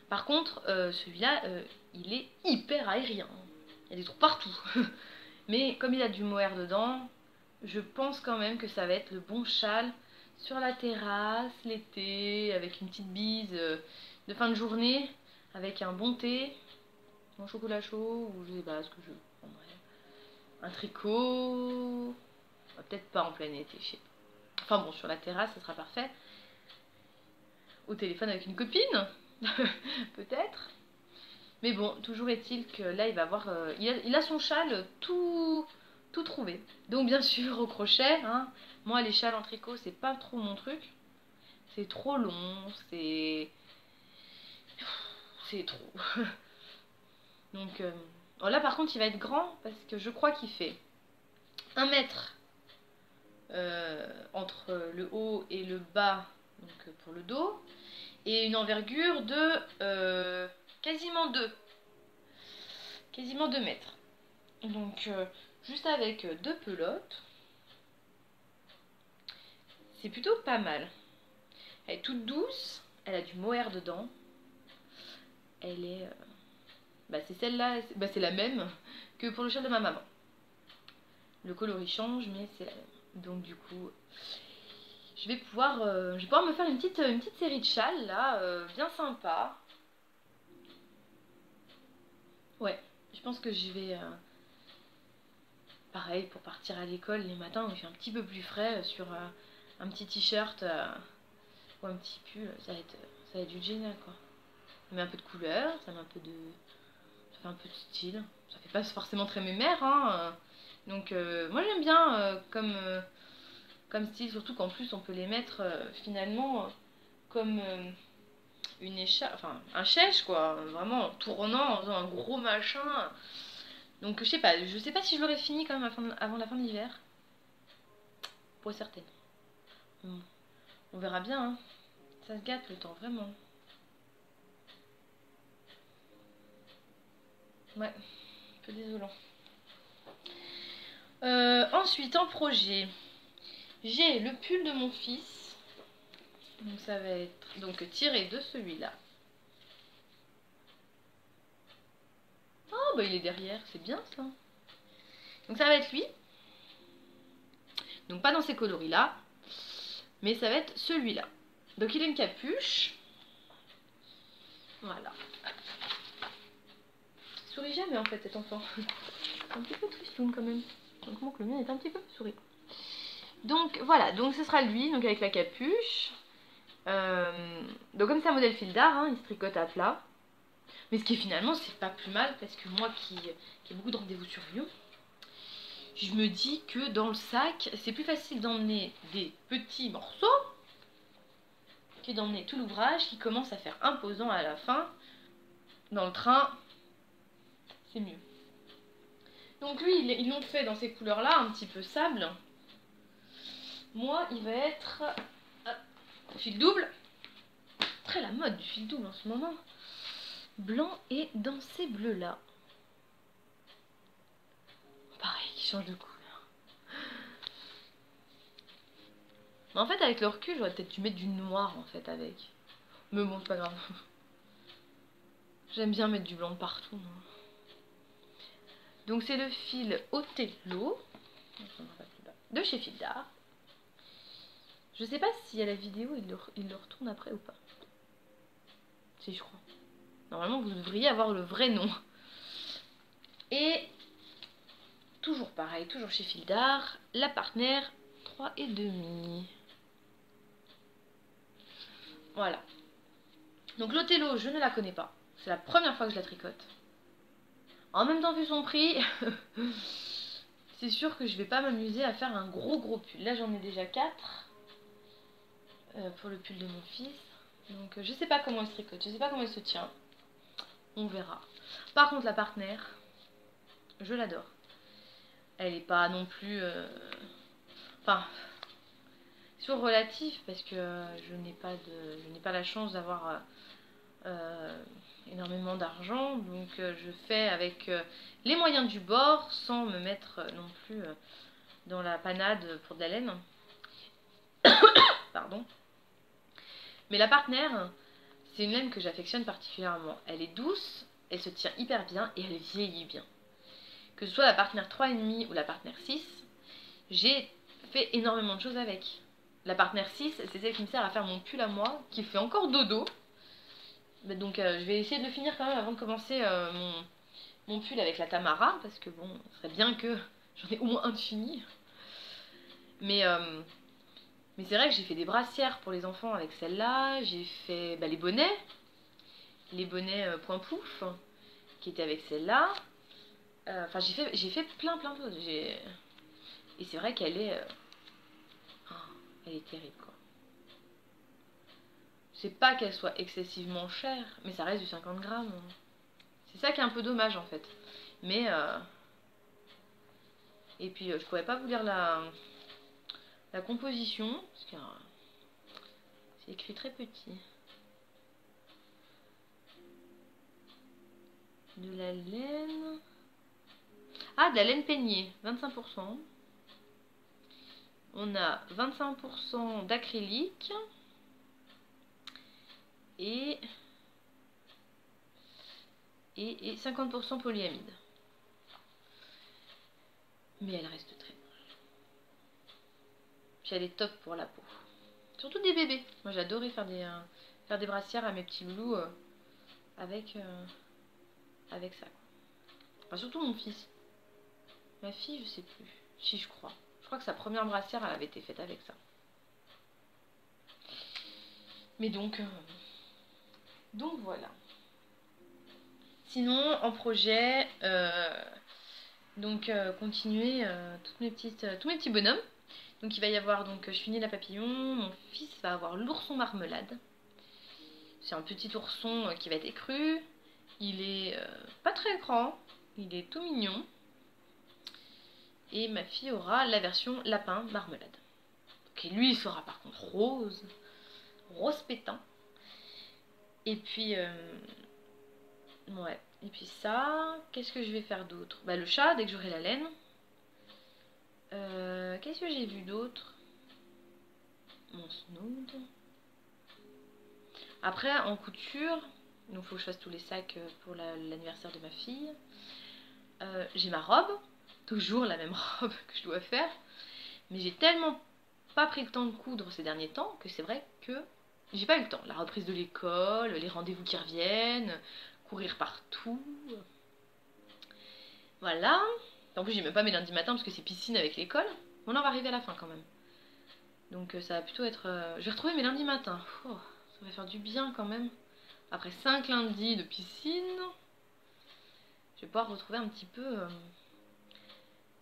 Par contre, celui-là, il est hyper aérien. Il y a des trous partout. Mais comme il a du mohair dedans, je pense quand même que ça va être le bon châle sur la terrasse, l'été, avec une petite bise de fin de journée, avec un bon thé, un chocolat chaud, ou je sais pas ce que je prendrais. Un tricot, peut-être pas en plein été, je sais pas. Enfin bon, sur la terrasse, ça sera parfait. Au téléphone avec une copine, peut-être. Mais bon, toujours est-il que là, il va avoir... il a son châle tout trouvé. Donc bien sûr, au crochet, hein. Moi, les châles en tricot, c'est pas trop mon truc. C'est trop long, c'est trop. Donc là, par contre, il va être grand parce que je crois qu'il fait 1 mètre entre le haut et le bas, donc pour le dos, et une envergure de quasiment 2 mètres. Donc juste avec 2 pelotes, c'est plutôt pas mal. Elle est toute douce, elle a du mohair dedans. Elle est... c'est celle-là, c'est la même que pour le châle de ma maman. Le coloris change, mais c'est la même. Donc du coup, je vais pouvoir me faire une petite série de châles là, bien sympa. Ouais, je pense que je vais... pareil, pour partir à l'école les matins où il fait un petit peu plus frais, sur un petit t-shirt ou un petit pull, ça va être du génial quoi. Ça met un peu de couleur, ça fait un peu de style. Ça fait pas forcément très mémère, hein. Donc moi j'aime bien comme style, surtout qu'en plus on peut les mettre finalement comme une écharpe, enfin un chèche quoi, vraiment en tournant, en faisant un gros machin. Donc je sais pas si je l'aurais fini quand même avant la fin de l'hiver. Pour certaines. On verra bien, hein. Ça se gâte le temps, vraiment. Ouais, un peu désolant. Ensuite, en projet, j'ai le pull de mon fils. Donc ça va être tiré de celui-là. il est derrière, c'est bien ça. Donc ça va être lui. Donc pas dans ces coloris là, mais ça va être celui-là. Donc il a une capuche. Voilà. Il sourit jamais en fait cet enfant. C'est un petit peu tristoun quand même. Donc mon le mien est un petit peu souris. Donc voilà, donc ce sera lui, donc avec la capuche. Donc comme c'est un modèle fil d'art, hein, il se tricote à plat. Mais ce qui est finalement c'est pas plus mal parce que moi qui ai beaucoup de rendez-vous sur Lyon, je me dis que dans le sac c'est plus facile d'emmener des petits morceaux que d'emmener tout l'ouvrage qui commence à faire imposant à la fin. Dans le train, c'est mieux. Donc lui, ils l'ont fait dans ces couleurs-là, un petit peu sable. Moi, il va être fil double. Très la mode du fil double en ce moment. Blanc et dans ces bleus-là. Pareil, qui change de couleur. Mais en fait, avec le recul, j'aurais peut-être dû mettre du noir en fait avec. Mais bon, c'est pas grave. J'aime bien mettre du blanc partout. Moi. Donc c'est le fil Othello de chez Fil d'Art. Je sais pas si à la vidéo il le retourne après ou pas. Si, je crois. Normalement vous devriez avoir le vrai nom. Et toujours pareil, toujours chez Fil d'Art, la partenaire 3,5. Voilà. Donc l'Othello, je ne la connais pas. C'est la première fois que je la tricote. En même temps vu son prix, c'est sûr que je vais pas m'amuser à faire un gros pull. Là j'en ai déjà 4 pour le pull de mon fils. Donc je sais pas comment il se tricote, je sais pas comment il se tient. On verra. Par contre la partenaire, je l'adore. Elle est pas non plus... Enfin, sur relatif parce que je n'ai pas la chance d'avoir énormément d'argent. Donc je fais avec les moyens du bord sans me mettre non plus dans la panade pour de la laine. Pardon. Mais la partenaire, c'est une laine que j'affectionne particulièrement. Elle est douce, elle se tient hyper bien et elle vieillit bien. Que ce soit la partenaire 3,5 ou la partenaire 6, j'ai fait énormément de choses avec. La partenaire 6, c'est celle qui me sert à faire mon pull à moi, qui fait encore dodo. Donc je vais essayer de le finir quand même avant de commencer mon pull avec la Tamara, parce que bon, ce serait bien que j'en ai au moins un de fini. Mais c'est vrai que j'ai fait des brassières pour les enfants avec celle-là, j'ai fait les bonnets point pouf, qui étaient avec celle-là. Enfin, j'ai fait plein de choses. Et c'est vrai qu'elle est... elle est terrible, quoi. C'est pas qu'elle soit excessivement chère, mais ça reste du 50 grammes. C'est ça qui est un peu dommage, en fait. Mais... Et puis, je pourrais pas vous lire la composition, parce que c'est écrit très petit. De la laine... Ah, de la laine peignée, 25%. On a 25% d'acrylique et 50% polyamide. Mais elle reste très moche. Puis elle est top pour la peau. Surtout des bébés. Moi j'adorais faire des brassières à mes petits loulous avec ça. Enfin, surtout mon fils. Ma fille, je sais plus. Si, je crois. Je crois que sa première brassière, elle avait été faite avec ça. Mais donc voilà. Sinon, en projet, continuer tous mes petits bonhommes. Donc il va y avoir, je finis la papillon, mon fils va avoir l'ourson marmelade. C'est un petit ourson qui va être écru. Il est pas très grand, il est tout mignon. Et ma fille aura la version lapin marmelade. Et lui, il sera par contre rose pétant. Et puis, ouais. Et puis ça, qu'est-ce que je vais faire d'autre? Le chat, dès que j'aurai la laine. Qu'est-ce que j'ai vu d'autre? Mon snood. Après, en couture, donc il faut que je fasse tous les sacs pour l'anniversaire de ma fille. j'ai ma robe, toujours la même robe que je dois faire, mais j'ai tellement pas pris le temps de coudre ces derniers temps que c'est vrai que j'ai pas eu le temps. La reprise de l'école, les rendez-vous qui reviennent, courir partout. Voilà. En plus, j'ai même pas mes lundis matins parce que c'est piscine avec l'école. Bon, là, on va arriver à la fin quand même. Donc, ça va plutôt être. Je vais retrouver mes lundis matins. Oh, ça va faire du bien quand même. Après 5 lundis de piscine, je vais pouvoir retrouver un petit peu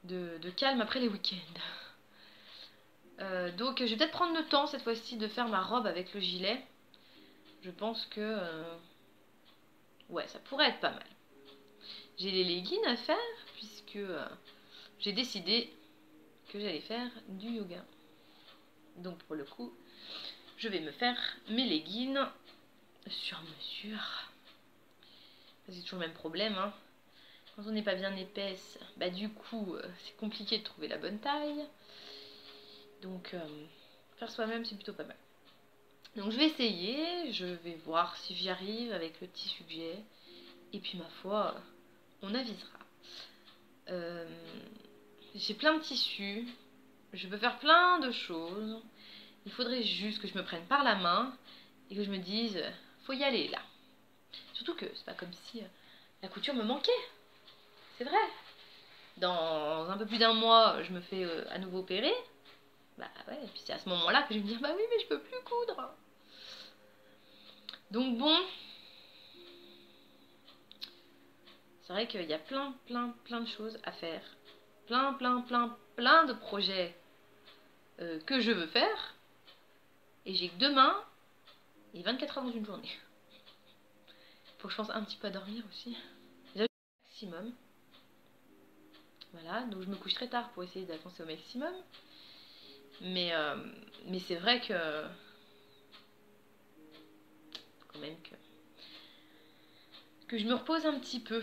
de calme après les week-ends. Donc, je vais peut-être prendre le temps cette fois-ci de faire ma robe avec le gilet. Je pense que. Ouais, ça pourrait être pas mal. J'ai les leggings à faire puisque j'ai décidé que j'allais faire du yoga. Donc pour le coup, je vais me faire mes leggings sur mesure. C'est toujours le même problème, hein. Quand on n'est pas bien épaisse, bah du coup, c'est compliqué de trouver la bonne taille. Donc faire soi-même, c'est plutôt pas mal. Donc je vais essayer, je vais voir si j'y arrive avec le tissu que j'ai. Et puis ma foi, on avisera. J'ai plein de tissus, je peux faire plein de choses. Il faudrait juste que je me prenne par la main et que je me dise, faut y aller là. Surtout que c'est pas comme si la couture me manquait. C'est vrai. Dans un peu plus d'un mois, je me fais à nouveau opérer. Bah ouais, et puis c'est à ce moment-là que je vais me dire, bah oui, mais je peux plus coudre. Donc bon, c'est vrai qu'il y a plein de choses à faire. Plein de projets que je veux faire. Et j'ai que demain et 24 heures dans une journée. Faut que je pense un petit peu à dormir aussi. Déjà, maximum. Voilà, donc je me couche très tard pour essayer d'avancer au maximum. Mais c'est vrai que. Quand même que je me repose un petit peu.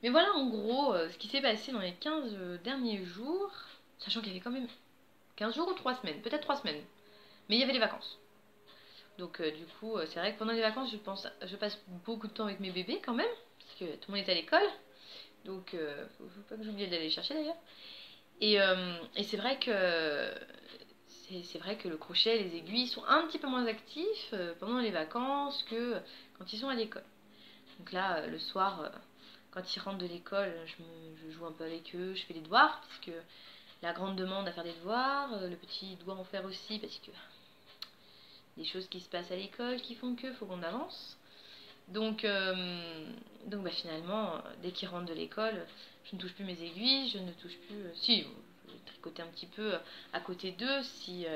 Mais voilà en gros ce qui s'est passé dans les 15 derniers jours. Sachant qu'il y avait quand même 15 jours ou 3 semaines, peut-être 3 semaines. Mais il y avait les vacances. Donc du coup, c'est vrai que pendant les vacances, je passe beaucoup de temps avec mes bébés quand même. Parce que tout le monde est à l'école. Donc, faut pas que j'oublie d'aller les chercher d'ailleurs. Et c'est vrai que le crochet, les aiguilles sont un petit peu moins actifs pendant les vacances que quand ils sont à l'école. Donc là, le soir, quand ils rentrent de l'école, je joue un peu avec eux, je fais les devoirs, puisque la grande demande à faire des devoirs, le petit doit en faire aussi, parce que des choses qui se passent à l'école qui font que faut qu'on avance. Donc bah, finalement, dès qu'ils rentrent de l'école, je ne touche plus mes aiguilles, je ne touche plus... si, je vais tricoter un petit peu à côté d'eux s'ils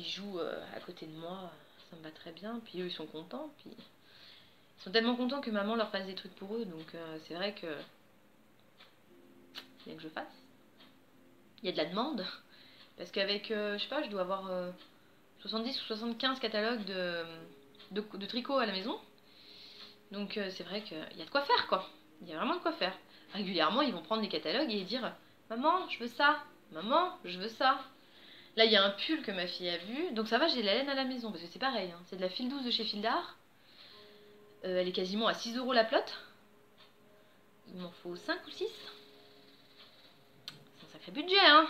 jouent à côté de moi, ça me va très bien. Puis eux, ils sont contents. Puis ils sont tellement contents que maman leur fasse des trucs pour eux. Donc c'est vrai que il y a que je fasse. Il y a de la demande. Parce qu'avec, je sais pas, je dois avoir 70 ou 75 catalogues de tricot à la maison. Donc c'est vrai qu'il y a de quoi faire, quoi. Il y a vraiment de quoi faire. Régulièrement, ils vont prendre des catalogues et dire « Maman, je veux ça. Maman, je veux ça. » Là, il y a un pull que ma fille a vu. Donc ça va, j'ai de la laine à la maison. Parce que c'est pareil, hein. C'est de la file douce de chez Fil d'Art. Elle est quasiment à 6 € la plotte. Il m'en faut 5 ou 6. C'est un sacré budget, hein.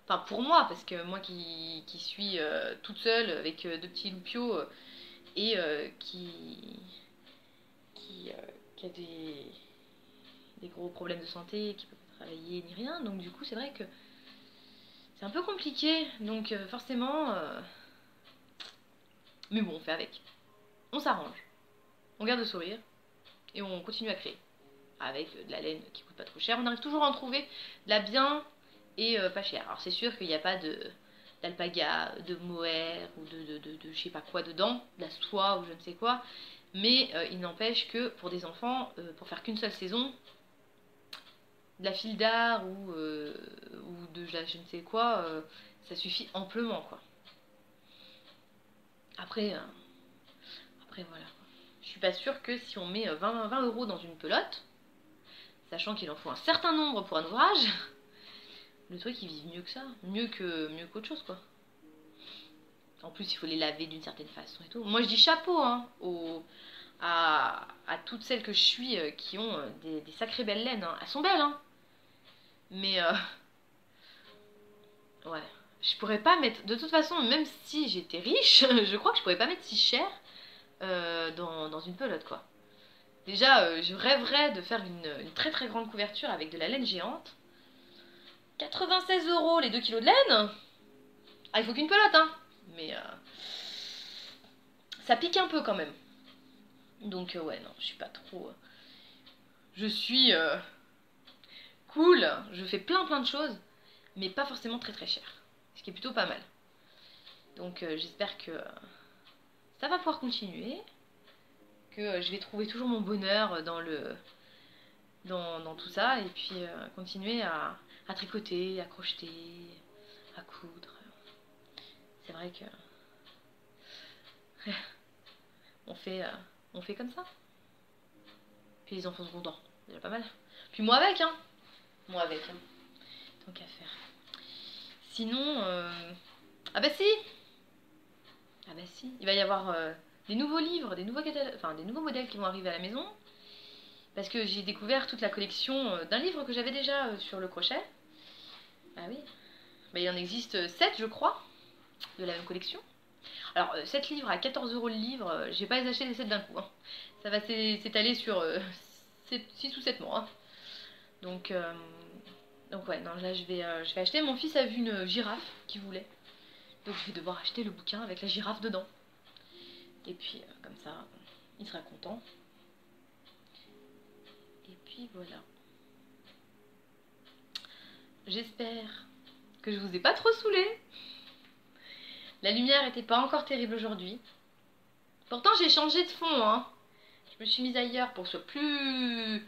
Enfin, pour moi, parce que moi qui suis toute seule avec deux petits loupiaux et qui a des gros problèmes de santé, qui peut pas travailler ni rien. Donc du coup, c'est vrai que c'est un peu compliqué. Donc forcément... Mais bon, on fait avec. On s'arrange. On garde le sourire. Et on continue à créer. Avec de la laine qui coûte pas trop cher. On arrive toujours à en trouver de la bien et pas cher. Alors c'est sûr qu'il n'y a pas d'alpaga, de mohair ou de je sais pas quoi dedans, de la soie ou je ne sais quoi. Mais il n'empêche que pour des enfants, pour faire qu'une seule saison, de la file d'art ou de je ne sais quoi, ça suffit amplement, quoi. Après voilà. Je suis pas sûre que si on met 20 € dans une pelote, sachant qu'il en faut un certain nombre pour un ouvrage, le truc il vit mieux que ça, mieux qu'autre chose, quoi. En plus il faut les laver d'une certaine façon et tout. Moi je dis chapeau hein, à toutes celles que je suis qui ont des sacrées belles laines. Hein. Elles sont belles, hein. Mais ouais, je pourrais pas mettre. De toute façon, même si j'étais riche, je crois que je pourrais pas mettre si cher dans une pelote, quoi. Déjà, je rêverais de faire une très très grande couverture avec de la laine géante. 96 € les 2 kilos de laine. Ah, il faut qu'une pelote, hein. Mais ça pique un peu quand même. Donc ouais, non, je suis pas trop... Je suis cool, je fais plein de choses, mais pas forcément très très cher. Ce qui est plutôt pas mal. Donc j'espère que ça va pouvoir continuer, que je vais trouver toujours mon bonheur dans tout ça, et puis continuer à tricoter, à crocheter, à coudre. C'est vrai que on fait comme ça. Puis les enfants seront contents, c'est déjà pas mal. Puis moi avec, hein. Moi avec, hein. Tant qu'à faire. Sinon, ah bah si. Ah bah si. Il va y avoir des nouveaux livres, des nouveaux modèles qui vont arriver à la maison. Parce que j'ai découvert toute la collection d'un livre que j'avais déjà sur le crochet. Ah oui. Bah, il en existe 7, je crois, de la même collection. Alors, 7 livres à 14 € le livre, je vais pas les acheter les 7 d'un coup. Hein. Ça va s'étaler sur 6 ou 7 mois. Hein. Donc ouais, non, là je vais acheter. Mon fils a vu une girafe qu'il voulait. Donc je vais devoir acheter le bouquin avec la girafe dedans. Et puis comme ça, il sera content. Et puis voilà. J'espère que je vous ai pas trop saoulé. La lumière était pas encore terrible aujourd'hui. Pourtant j'ai changé de fond, hein. Je me suis mise ailleurs pour que ce soit plus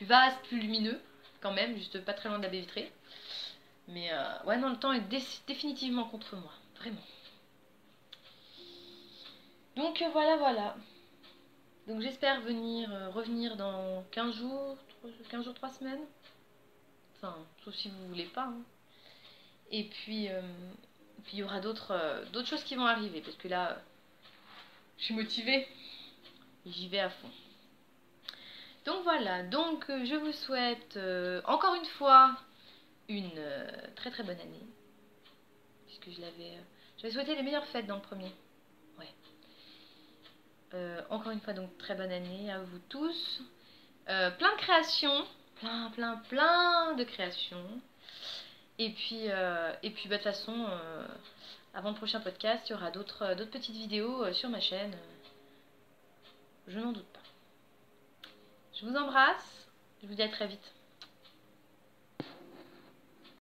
vaste, plus lumineux. Quand même, juste pas très loin de la baie vitrée. Mais ouais, non, le temps est définitivement contre moi. Vraiment. Donc voilà. Donc j'espère revenir dans 15 jours, 3 semaines. Enfin, sauf si vous voulez pas. Hein. Et puis il y aura d'autres choses qui vont arriver. Parce que là, je suis motivée. Et j'y vais à fond. Donc voilà, donc je vous souhaite encore une fois une très très bonne année. Puisque j'avais souhaité les meilleures fêtes dans le premier. Ouais. Encore une fois, donc très bonne année à vous tous. Plein de créations. Plein de créations. Et puis bah, de toute façon, avant le prochain podcast, il y aura d'autres petites vidéos sur ma chaîne. Je n'en doute pas. Je vous embrasse. Je vous dis à très vite.